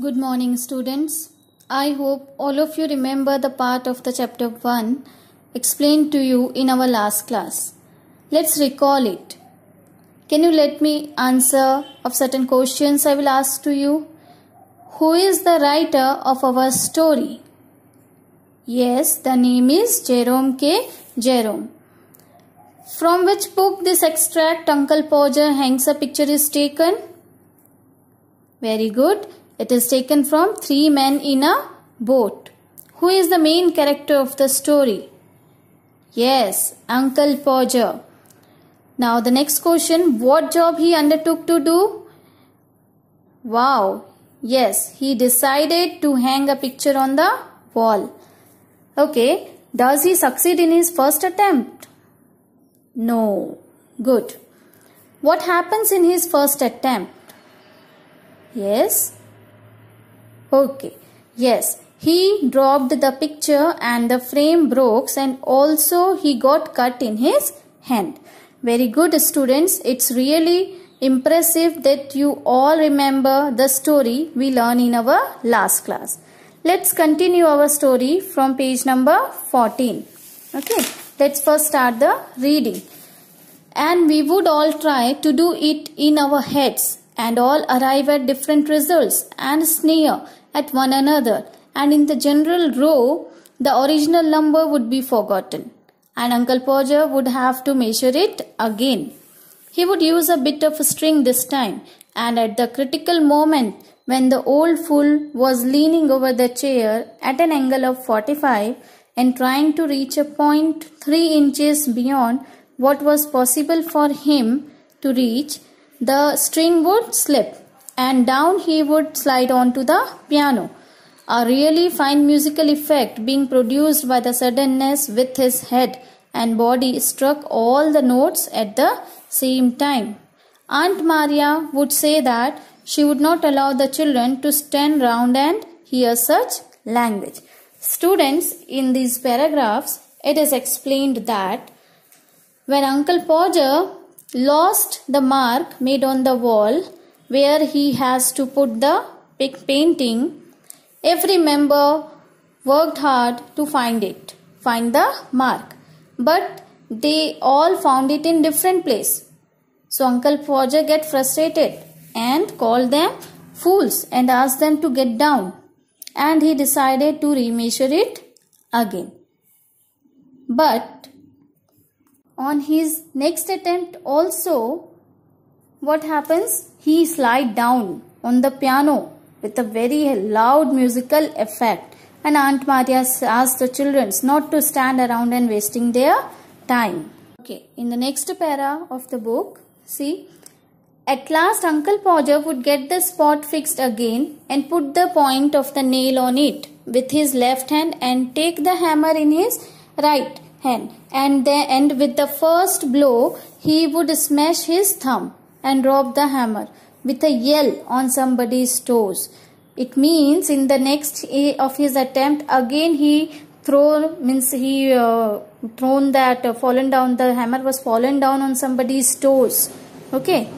Good morning, students. I hope all of you remember the part of the chapter 1 explained to you in our last class. Let's recall it. Can you let me answer of certain questions I will ask to you? Who is the writer of our story? Yes, the name is Jerome K. Jerome. From which book this extract Uncle Podger hangs a picture is taken? Very good. It is taken from Three Men in a Boat. Who is the main character of the story? Yes, Uncle Podger. Now the next question, what job he undertook to do? Wow, yes, he decided to hang a picture on the wall. Okay, does he succeed in his first attempt? No. Good. What happens in his first attempt? Yes. Okay. Yes. He dropped the picture and the frame broke, and also he got cut in his hand. Very good, students. It's really impressive that you all remember the story we learned in our last class. Let's continue our story from page number 14. Okay. Let's first start the reading. And we would all try to do it in our heads and all arrive at different results and sneer at one another, and in the general row the original number would be forgotten and Uncle Podger would have to measure it again. He would use a bit of a string this time, and at the critical moment when the old fool was leaning over the chair at an angle of 45 and trying to reach a point 3 inches beyond what was possible for him to reach, the string would slip and down he would slide onto the piano. A really fine musical effect being produced by the suddenness with his head and body struck all the notes at the same time. Aunt Maria would say that she would not allow the children to stand round and hear such language. Students, in these paragraphs, it is explained that when Uncle Podger lost the mark made on the wall where he has to put the painting, every member worked hard to find the mark. But they all found it in different place. So Uncle Podger get frustrated and called them fools and asked them to get down. And he decided to remeasure it again. But on his next attempt also, what happens? He slide down on the piano with a very loud musical effect. And Aunt Maria asked the children not to stand around and wasting their time. Okay, in the next para of the book, see, at last Uncle Podger would get the spot fixed again and put the point of the nail on it with his left hand and take the hammer in his right hand. And with the first blow, he would smash his thumb and drop the hammer with a yell on somebody's toes. It means in the next of his attempt, again he fallen down, the hammer was fallen down on somebody's toes. Okay.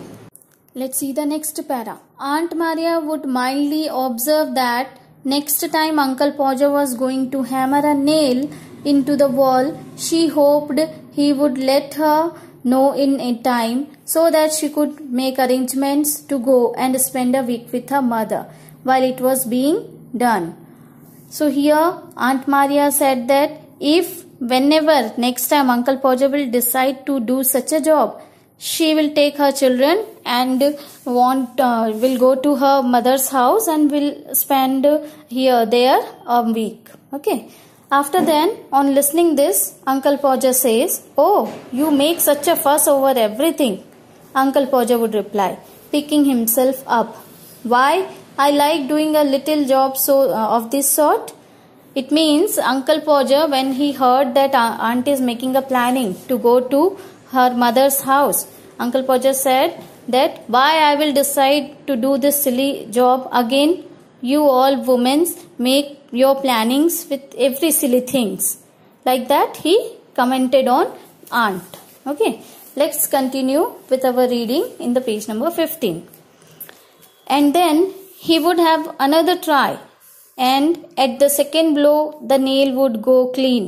Let's see the next para. Aunt Maria would mildly observe that next time Uncle Podger was going to hammer a nail into the wall, she hoped he would let her know in a time so that she could make arrangements to go and spend a week with her mother while it was being done. So here Aunt Maria said that whenever next time Uncle Podger will decide to do such a job, she will take her children and will go to her mother's house and will spend there a week. Okay. After then, on listening this, Uncle Podger says, "Oh, you make such a fuss over everything." Uncle Podger would reply, picking himself up, "Why, I like doing a little job of this sort." It means Uncle Podger, when he heard that aunt is making a planning to go to her mother's house, Uncle Podger said that, "Why I will decide to do this silly job again? You all women make your plannings with every silly things." Like that he commented on aunt. Okay. Let's continue with our reading in the page number 15. And then he would have another try, and at the second blow the nail would go clean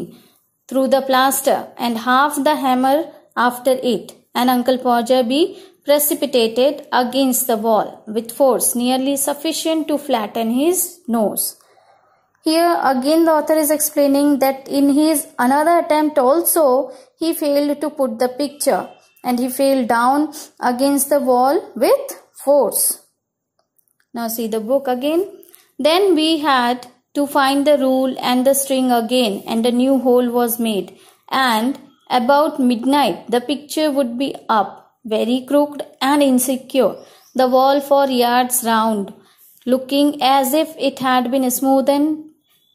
through the plaster and half the hammer after it, and Uncle Podger be precipitated against the wall with force nearly sufficient to flatten his nose. Here again the author is explaining that in his another attempt also he failed to put the picture and he fell down against the wall with force. Now see the book again. Then we had to find the rule and the string again, and a new hole was made, and about midnight the picture would be up, very crooked and insecure, the wall for yards round, looking as if it had been smoothed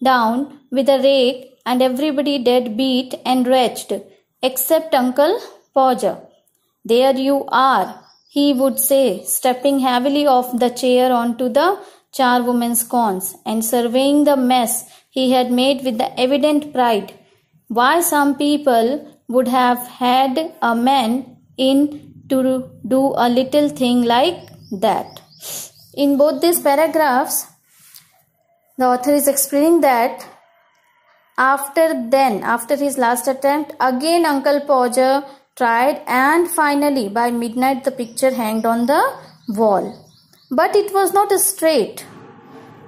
down with a rake, and everybody dead beat and wretched, except Uncle Podger. There you are, he would say, stepping heavily off the chair onto the charwoman's corns and surveying the mess he had made with the evident pride. Why, some people would have had a man in to do a little thing like that. In both these paragraphs, the author is explaining that after his last attempt, again Uncle Podger tried, and finally by midnight the picture hanged on the wall. But it was not straight.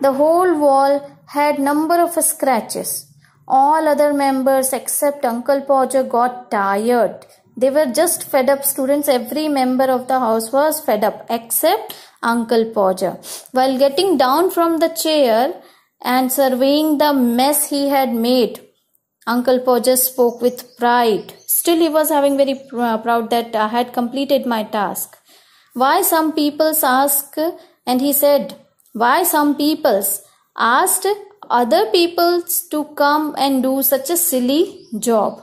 The whole wall had number of scratches. All other members except Uncle Podger got tired. They were just fed up, students. Every member of the house was fed up except Uncle Podger. While getting down from the chair and surveying the mess he had made, Uncle Podger spoke with pride. Still he was having very proud that I had completed my task. Why, some peoples asked, and he said, why some peoples asked other peoples to come and do such a silly job.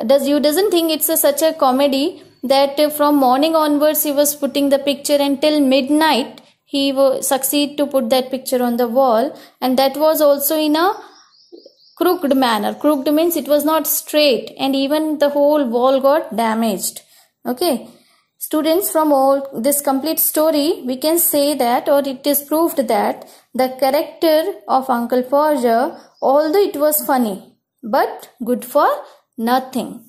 Doesn't think it's such a comedy that from morning onwards he was putting the picture until midnight he succeed to put that picture on the wall, and that was also in a crooked manner. Crooked means it was not straight, and even the whole wall got damaged. Okay. Students, from all this complete story, we can say that, or it is proved that, the character of Uncle Podger, although it was funny, but good for nothing.